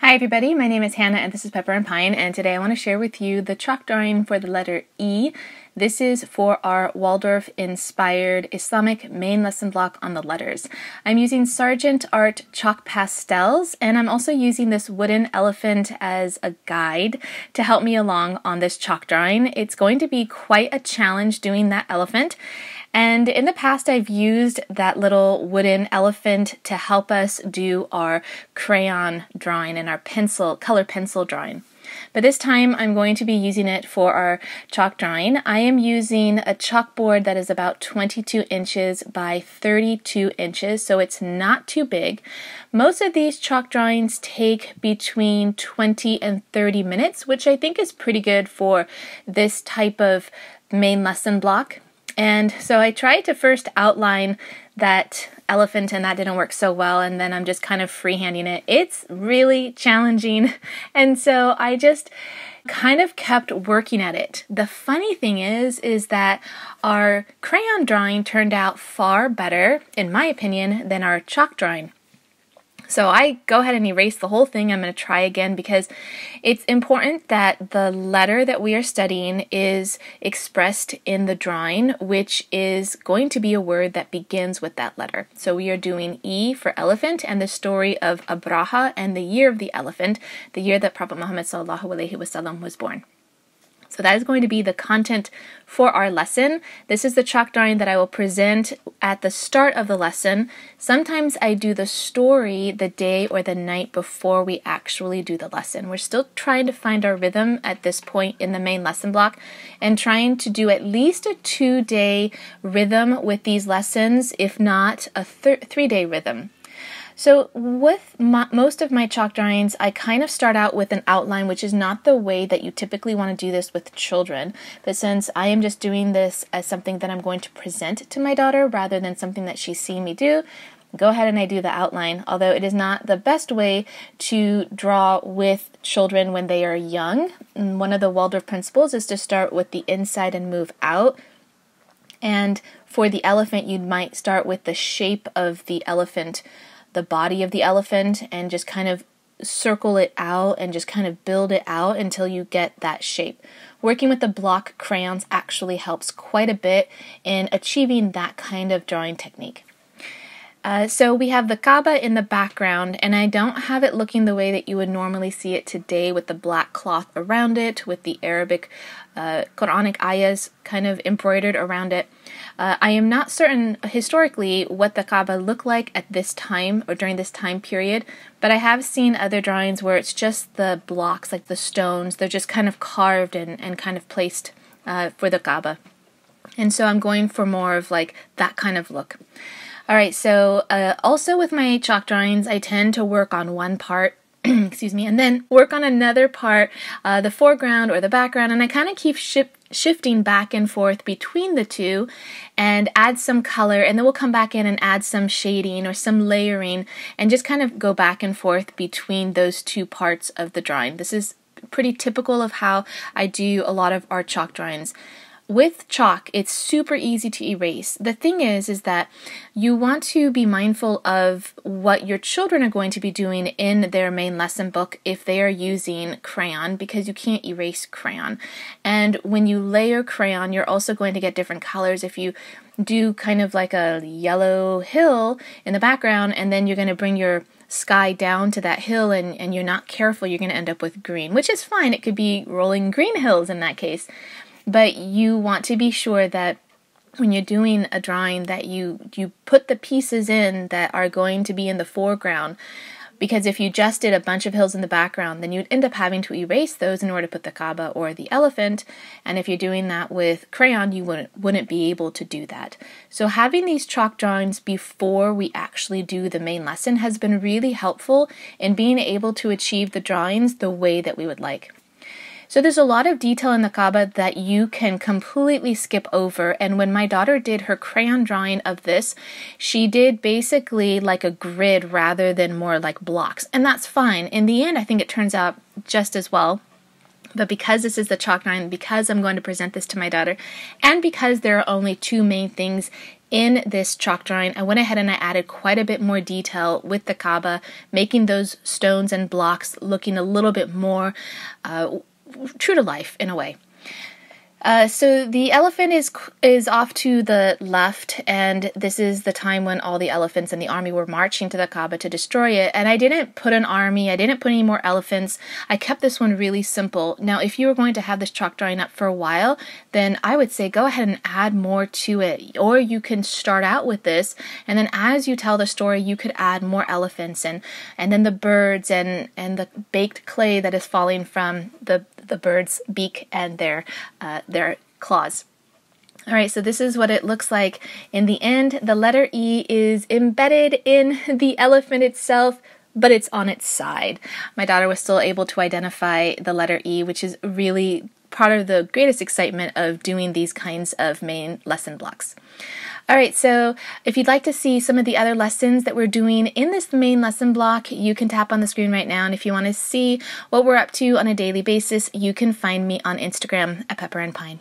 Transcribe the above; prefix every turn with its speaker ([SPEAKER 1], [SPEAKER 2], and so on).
[SPEAKER 1] Hi everybody, my name is Hannah and this is Pepper and Pine, and today I want to share with you the chalk drawing for the letter E. This is for our Waldorf inspired Islamic main lesson block on the letters. I'm using Sargent Art chalk pastels, and I'm also using this wooden elephant as a guide to help me along on this chalk drawing. It's going to be quite a challenge doing that elephant. And in the past, I've used that little wooden elephant to help us do our crayon drawing and our color pencil drawing. But this time, I'm going to be using it for our chalk drawing. I am using a chalkboard that is about 22 inches by 32 inches, so it's not too big. Most of these chalk drawings take between 20 and 30 minutes, which I think is pretty good for this type of main lesson block. And so I tried to first outline that elephant, and that didn't work so well, and then I'm just kind of freehanding it. It's really challenging, and so I just kind of kept working at it. The funny thing is that our crayon drawing turned out far better, in my opinion, than our chalk drawing. So I go ahead and erase the whole thing. I'm going to try again because it's important that the letter that we are studying is expressed in the drawing, which is going to be a word that begins with that letter. So we are doing E for elephant and the story of Abraha and the year of the elephant, the year that Prophet Muhammad ﷺ was born. So that is going to be the content for our lesson. This is the chalk drawing that I will present at the start of the lesson. Sometimes I do the story the day or the night before we actually do the lesson. We're still trying to find our rhythm at this point in the main lesson block and trying to do at least a 2-day rhythm with these lessons, if not a 3-day rhythm. So with most of my chalk drawings, I kind of start out with an outline, which is not the way that you typically want to do this with children. But since I am just doing this as something that I'm going to present to my daughter rather than something that she's seen me do, go ahead and I do the outline, although it is not the best way to draw with children when they are young. And one of the Waldorf principles is to start with the inside and move out. And for the elephant, you might start with the shape of the elephant, the body of the elephant, and just kind of circle it out and just kind of build it out until you get that shape. Working with the block crayons actually helps quite a bit in achieving that kind of drawing technique. So we have the Kaaba in the background, and I don't have it looking the way that you would normally see it today with the black cloth around it, with the Arabic Quranic ayahs kind of embroidered around it. I am not certain historically what the Kaaba looked like at this time or during this time period, but I have seen other drawings where it's just the blocks, like the stones, they're just kind of carved and kind of placed for the Kaaba. And so I'm going for more of like that kind of look. All right, so also with my chalk drawings, I tend to work on one part, excuse me, and then work on another part, the foreground or the background, and I kind of keep shifting back and forth between the two and add some color, and then we'll come back in and add some shading or some layering and just kind of go back and forth between those two parts of the drawing. This is pretty typical of how I do a lot of our chalk drawings. With chalk, it's super easy to erase. The thing is that you want to be mindful of what your children are going to be doing in their main lesson book if they are using crayon, because you can't erase crayon. And when you layer crayon, you're also going to get different colors. If you do kind of like a yellow hill in the background, and then you're going to bring your sky down to that hill and you're not careful, you're going to end up with green, which is fine. It could be rolling green hills in that case. But you want to be sure that when you're doing a drawing that you put the pieces in that are going to be in the foreground, because if you just did a bunch of hills in the background, then you'd end up having to erase those in order to put the Kaaba or the elephant. And if you're doing that with crayon, you wouldn't be able to do that. So having these chalk drawings before we actually do the main lesson has been really helpful in being able to achieve the drawings the way that we would like. So there's a lot of detail in the Kaaba that you can completely skip over, and when my daughter did her crayon drawing of this, she did basically like a grid rather than more like blocks, and that's fine. In the end, I think it turns out just as well. But because this is the chalk drawing, because I'm going to present this to my daughter, and because there are only two main things in this chalk drawing, I went ahead and I added quite a bit more detail with the Kaaba, making those stones and blocks looking a little bit more true to life in a way. So the elephant is off to the left, and this is the time when all the elephants in the army were marching to the Kaaba to destroy it. And I didn't put an army, I didn't put any more elephants. I kept this one really simple. Now, if you were going to have this chalk drawing up for a while, then I would say go ahead and add more to it. Or you can start out with this, and then as you tell the story, you could add more elephants and then the birds and the baked clay that is falling from the bird's beak and their claws. All right, so this is what it looks like in the end. The letter E is embedded in the elephant itself, but it's on its side. My daughter was still able to identify the letter E, which is really part of the greatest excitement of doing these kinds of main lesson blocks. All right, so if you'd like to see some of the other lessons that we're doing in this main lesson block, you can tap on the screen right now. And if you want to see what we're up to on a daily basis, you can find me on Instagram at Pepper and Pine.